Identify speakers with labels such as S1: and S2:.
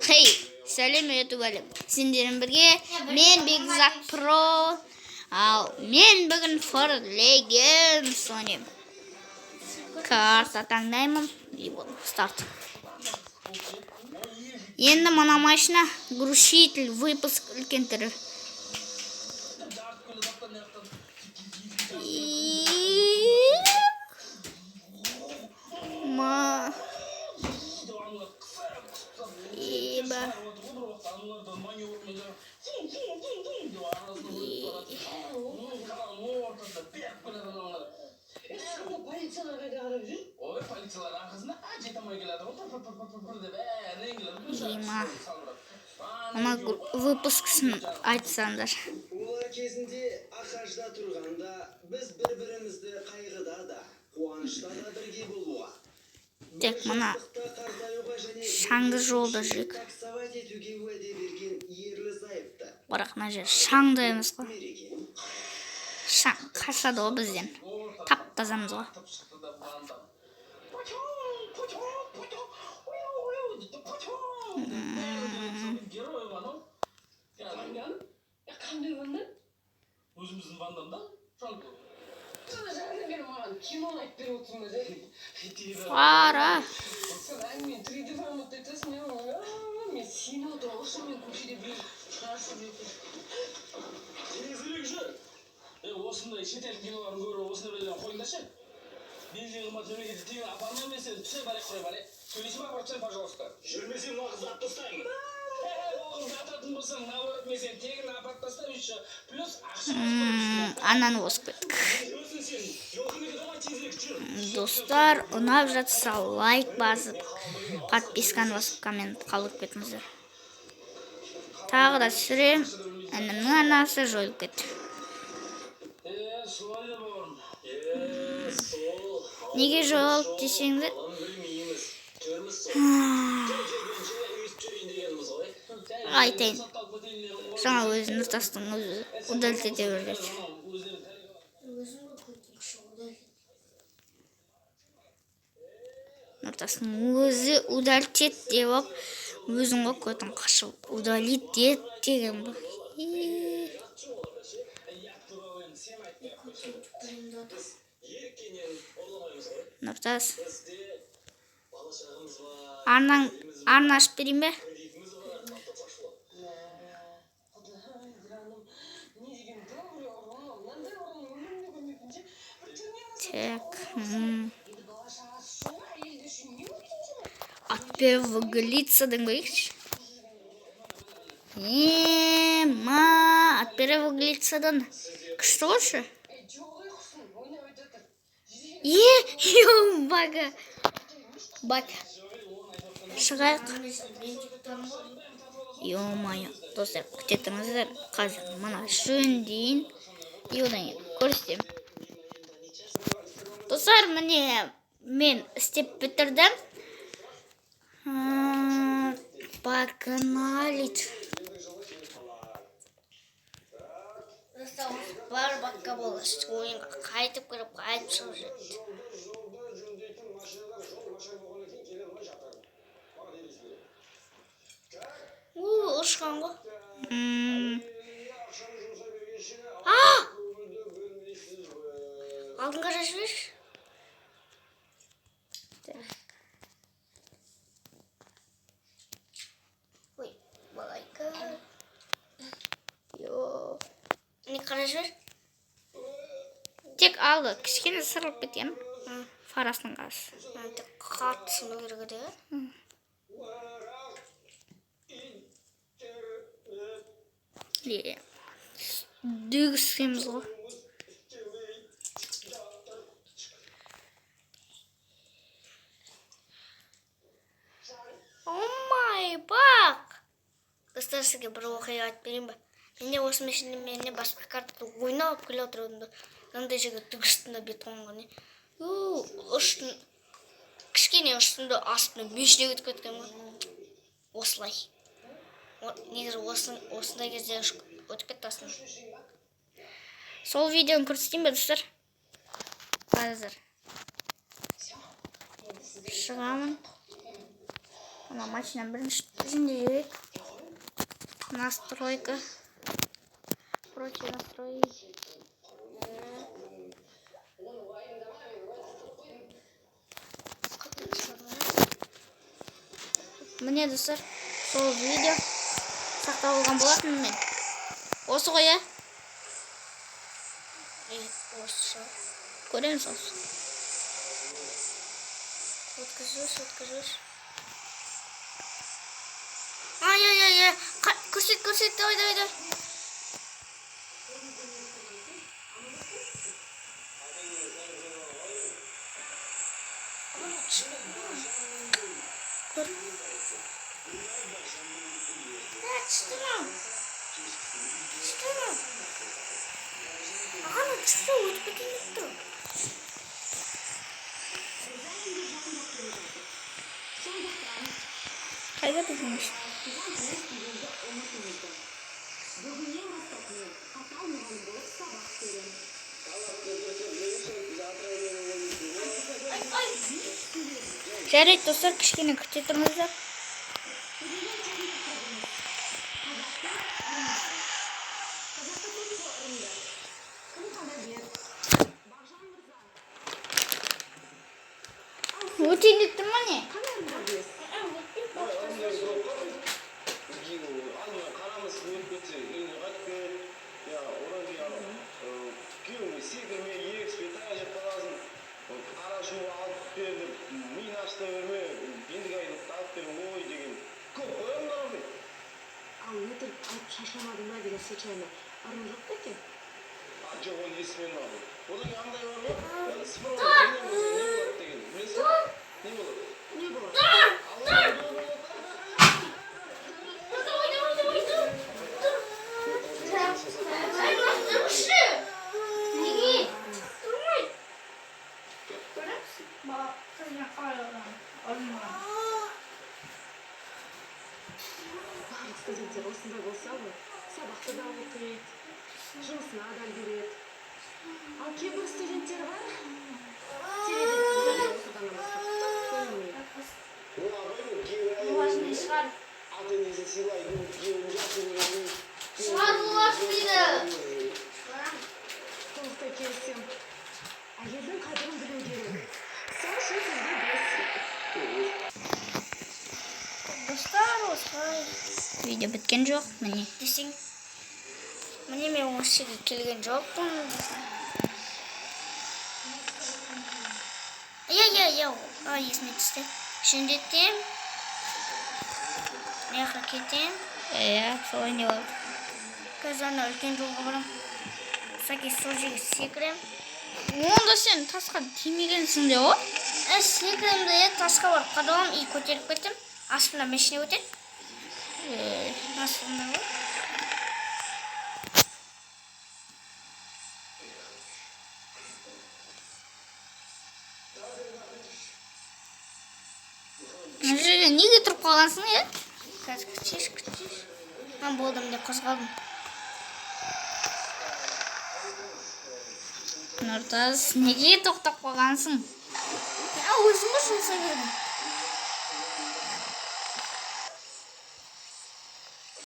S1: Хей, сәлем әлем. Сендермен бірге мен Бекзат Про. Ал мен бүгін For Legends ойнаймын. Карта таңдаймын. И вот, старт. Енді мына машина грузитель выпуск үлкен түрі. Ана выпусксын айтсаңдар.
S2: Олар кезінде Ахажда тұрғанда біз бір-бірімізді қайғыда да, қуанышта да бірге болуға.
S1: Тек мына шаңды жолда жүрек.
S2: Таксовать етуге уәде берген ерлі-зайыпты.
S1: Бірақ мына жер шаңды емес қой. Шаң қашады ғой бізден. Тап-тазамыз ғой.
S3: Өзіміздің вандамда Франко. Кино айтып беріп отырмыз.
S1: Ара.
S3: Мен 3D форматта айтасың, мен синема осы мен көшеде бір шаршып жүрмін. Тезірек жүр. Осындай шетел киноларын көріп осыны білген қойыңдашы. Бензин қымбат мемлекетті тегін апармай мен сені түсе барек қой барек. Сөйлесіме апарсаң, пожалуйста. Жүрмесем нағыз ат тастаймын. Ататын болсаң, наоборот мен сені тегін апарып тастап еще плюс ақша.
S1: Ананы осып кеттік. Достар, ұнап жатса лайк басып, подписканы басып, коммент қалып кетіңіздер. Тағы да түсірем, інімнің анасы жойылып кетті. Неге жойылып десеңдер? Айтайын. Жаңа өзі Нұртастың өзі удалить ете берді. Нұртастың өзі удалить ет деп алып, өзің ғой көтін қашып удалить ет деген бұл. Нұртас. Арна ашып берейін бе? Так. От первого глицадан көрейікші. От первого глицадан күшті қойшы. Бага. Бага. Шығайық. Ё-майо. Достар, күтетіңіздер. Қазір мына жөндейін. И одан көрсетем. Достар, міне мен істеп бітірдім. Погнали. Бар баққа болғыш. Ойынға қайтып көріп, қайтып шығып жетті. Ұшқан ғой. Алдыңға жашып еш? Ой, балайка. Не қарашып еш? Тек алды, кішкені сырылып кетем. Фарасының қасы. Тек қатты сыну керек еді. Дүгісеміз ғой. Омай, бақ! Достар, сізге бір оқиға айтып берейін ба? Менде осы мәшінде менде басқа картты ойнап келе отырғанда мынандай жерге дүгістінде бет қонған. Кішкене ұштында астына мешіне кетіп кеткен ғой. Осылай. Негізі осындай кезде өтіп кетті астына. Сол видеоны көрсетейін бе, достар? Қазір шығамын. Ана машинаны бірінші жөндейік. Настройка. Прочие настроить. Міне достар, сол видео сақтап алған болатын мен. Осы ғой, ә? Осы. Көреміз осы. Өткізіш. Ай. Көрсет, давай. Көр. Çıtırım. Ағаны çıtı өтіп кетті. Қайда біздің іш? Жарайды достар, кішкене күте тұрыңыздар. Өтейін деп тұр ма не?
S3: Ал өтіріп алып шашамадың ба деген случайно арым жоқ па екен?
S2: Жоқ, ол есімен алды. Одан кейін андай бар ма? Сыпырып не болады деген. Білесің ба? Не болады?
S3: Не болады? Барлық студенттер осындай болса ғой, сабақты да оқиды, жұмысына адал береді. Ал кейбір студенттер бар, теледидарды оқығаннан бастап қоймайды.
S1: Важный шығар.
S2: Ата-енесін сыйлайды, күйеуін жақсы көреді.
S1: Шығар боласың дейді.
S3: Толықтай келісем. Әйелдің қадірін білу керек. Сол үшін сізге 5.
S1: Достар, осылай. Видео біткен жоқ, міне. Десең, міне мен осы жерге келген жоқпын. Есіме түсті. Жөндетем. Мияққа кетем. Солай не болды. Қазір ана үлкен жолға барам. Сәйкес сол жерге секірем. Онда сен тасқа тимегенсің де ғой? Секірем де тасқа барып қадалам, и көтеріп кеттім. Астымда машина өтеді. Астымда ғой. Неге тұрып қалғансың, е? Қазір күтсеш. Мен болдым деп қозғалдым. Нұртас, неге тоқтап қалғансың? Өзің ғой жұмысқа келдің.